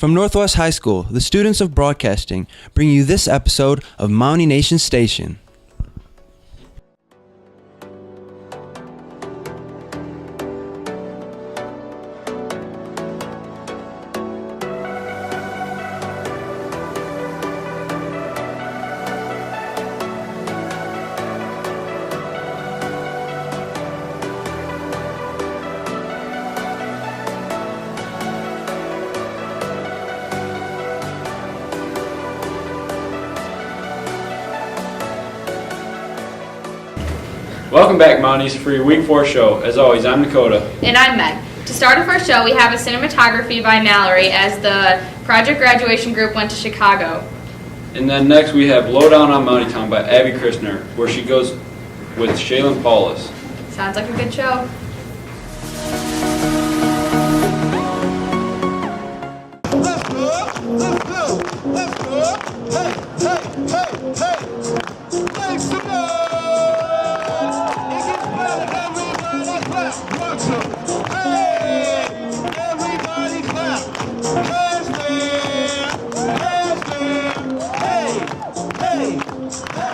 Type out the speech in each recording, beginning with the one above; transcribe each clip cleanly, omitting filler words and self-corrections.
From Northwest High School, the students of broadcasting bring you this episode of Mountie Nation Station. Welcome back, Mounties, for your Week 4 show. As always, I'm Dakota. And I'm Meg. To start off our show, we have a cinematography by Mallory as the project graduation group went to Chicago. And then next we have Lowdown on Mountie Town by Abby Christner, where she goes with Shaylin Paulus. Sounds like a good show. Let's go, let's go, let's go. Hey, hey, hey, hey. Make some noise. It gets better, everybody clap. Watch them. Hey, everybody clap. Hands there, hands there. Hey, hey.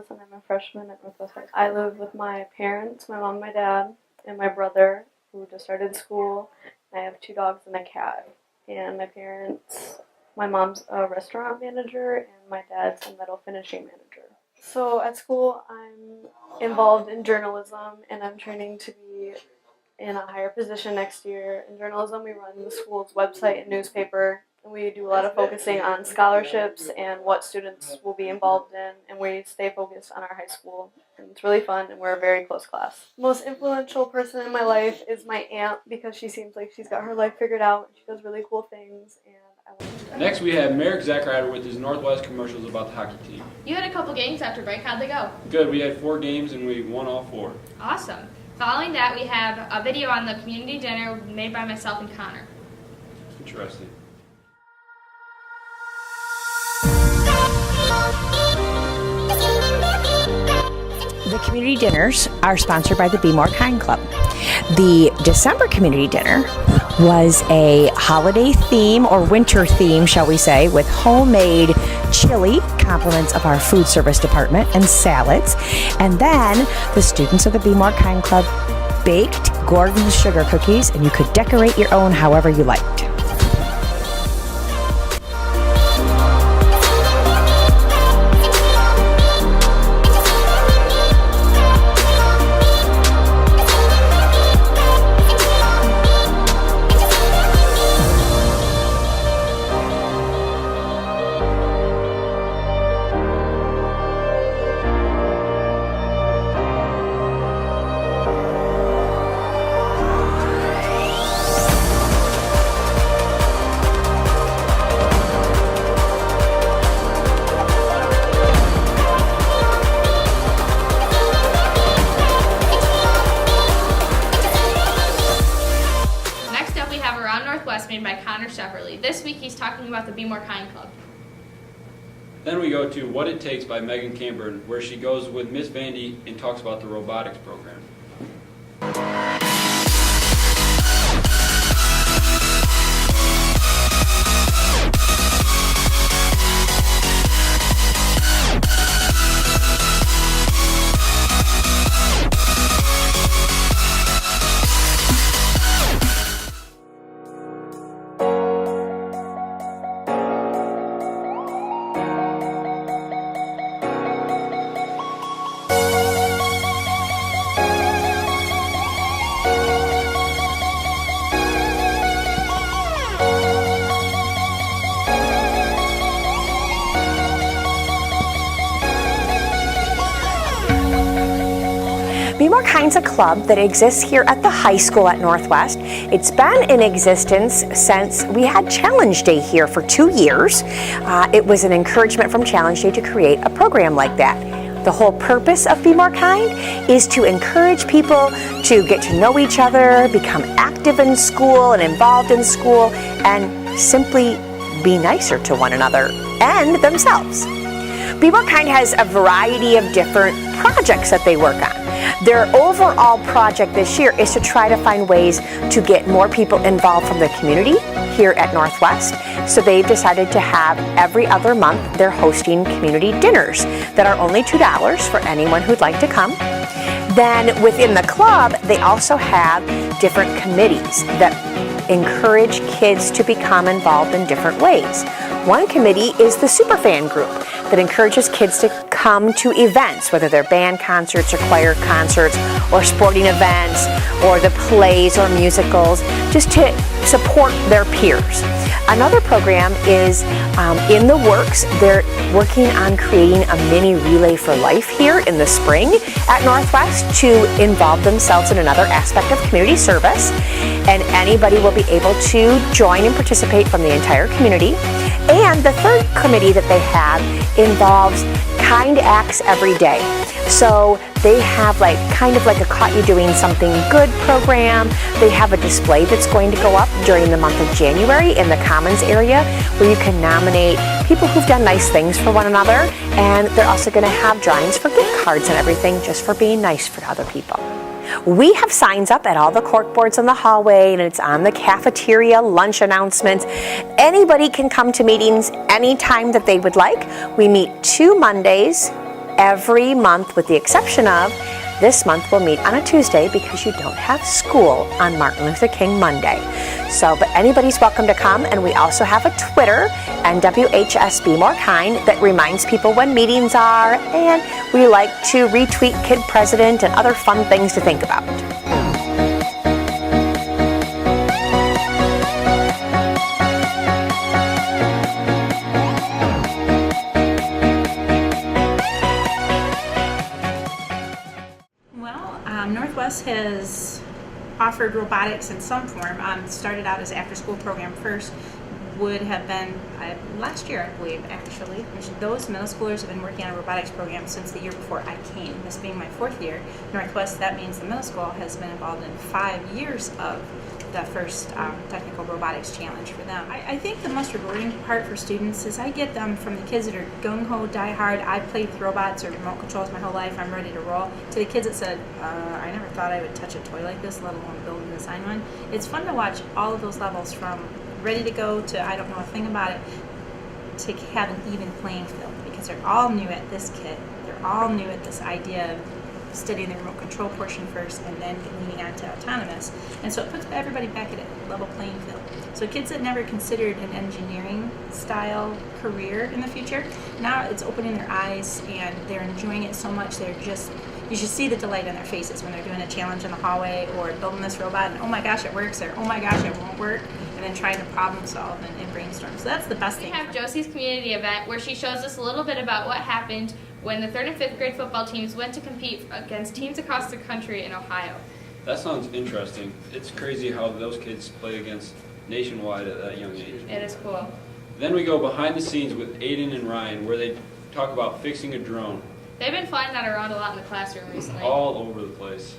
And I'm a freshman at Northwest High School. I live with my parents, my mom, my dad, and my brother, who just started school. I have 2 dogs and a cat. And my parents, my mom's a restaurant manager, and my dad's a metal finishing manager. So at school, I'm involved in journalism, and I'm training to be in a higher position next year. In journalism, we run the school's website and newspaper. We do a lot of focusing on scholarships and what students will be involved in, and we stay focused on our high school. And it's really fun, and we're a very close class. The most influential person in my life is my aunt, because she seems like she's got her life figured out, and she does really cool things. And Next we have Merrick Zachrider with his Northwest commercials about the hockey team. You had a couple games after break. How'd they go? Good, we had 4 games and we won all 4. Awesome. Following that, we have a video on the community dinner made by myself and Connor. Interesting. The community dinners are sponsored by the Be More Kind Club. The December community dinner was a holiday theme, or winter theme, shall we say, with homemade chili, compliments of our food service department, and salads. And then the students of the Be More Kind Club baked Gordon's sugar cookies, and you could decorate your own however you liked. Northwest made by Connor Sheverly. This week he's talking about the Be More Kind Club. Then we go to What It Takes by Megan Camburn, where she goes with Miss Vandy and talks about the robotics program. Be More Kind's a club that exists here at the high school at Northwest. It's been in existence since we had Challenge Day here for 2 years. It was an encouragement from Challenge Day to create a program like that. The whole purpose of Be More Kind is to encourage people to get to know each other, become active in school and involved in school, and simply be nicer to one another and themselves. Be More Kind has a variety of different projects that they work on. Their overall project this year is to try to find ways to get more people involved from the community here at Northwest. So they've decided to have every other month they're hosting community dinners that are only $2 for anyone who'd like to come. Then within the club, they also have different committees that encourage kids to become involved in different ways. One committee is the Superfan group that encourages kids to come to events, whether they're band concerts or choir concerts or sporting events or the plays or musicals, just to support their peers. Another program is in the works. They're working on creating a mini Relay for Life here in the spring at Northwest to involve themselves in another aspect of community service. And anybody will be able to join and participate from the entire community. And the third committee that they have involves kind acts every day. So they have kind of like a Caught You Doing Something Good program. They have a display that's going to go up during the month of January in the Commons area where you can nominate people who've done nice things for one another. And they're also going to have drawings for gift cards and everything just for being nice for other people. We have signs up at all the corkboards in the hallway, and it's on the cafeteria lunch announcements. Anybody can come to meetings anytime that they would like. We meet 2 Mondays every month, with the exception of this month we'll meet on a Tuesday because you don't have school on Martin Luther King Monday. But anybody's welcome to come, and we also have a Twitter, NWHS Be More Kind, that reminds people when meetings are, and we like to retweet Kid President and other fun things to think about. Northwest has offered robotics in some form. Started out as after-school program first. Would have been last year, I believe, actually. Those middle schoolers have been working on a robotics program since the year before I came. This being my 4th year, Northwest, that means the middle school has been involved in 5 years of the first technical robotics challenge for them. I think the most rewarding part for students is I get them from the kids that are gung-ho, die-hard, I've played with robots or remote controls my whole life, I'm ready to roll, to the kids that said, I never thought I would touch a toy like this, let alone build and design one. It's fun to watch all of those levels, from ready to go to I don't know a thing about it, to have an even playing field, because they're all new at this kit. They're all new at this idea of studying the remote control portion first and then moving on to autonomous. And so it puts everybody back at a level playing field. So kids that never considered an engineering style career in the future, now it's opening their eyes and they're enjoying it so much. You should see the delight on their faces when they're doing a challenge in the hallway or building this robot and oh my gosh it works, or oh my gosh it won't work, and then trying to problem solve and brainstorm. So that's the best thing. We have Josie's community event where she shows us a little bit about what happened when the 3rd and 5th grade football teams went to compete against teams across the country in Ohio. That sounds interesting. It's crazy how those kids play against nationwide at that young age. It is cool. Then we go behind the scenes with Aiden and Ryan, where they talk about fixing a drone. They've been flying that around a lot in the classroom recently. All over the place.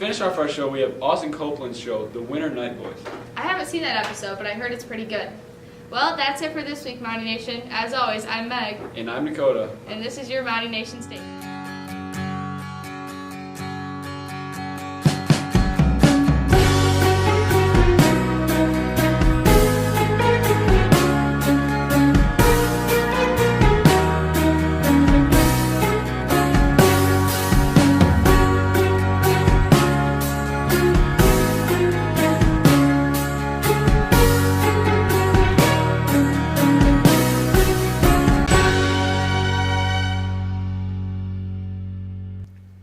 finish off our show, we have Austin Copeland's show, The Winter Night Boys. I haven't seen that episode, but I heard it's pretty good. Well, that's it for this week, Mountie Nation. As always, I'm Meg, And I'm Dakota. and this is your Mountie Nation Station.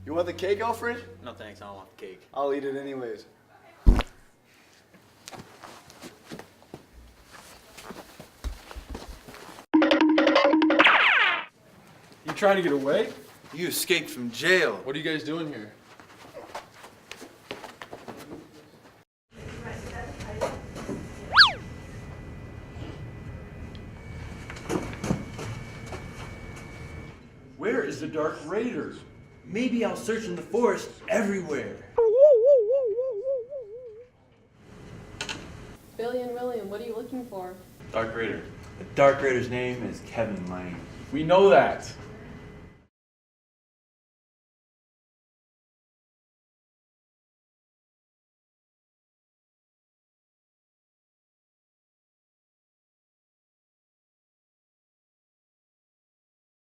You want the cake, Alfred? No thanks, I don't want the cake. I'll eat it anyways. You trying to get away? You escaped from jail. What are you guys doing here? Where is the Dark Raider? Maybe I'll search in the forest everywhere. Billy and William, what are you looking for? Dark Raider. The Dark Raider's name is Kevin Lane. We know that.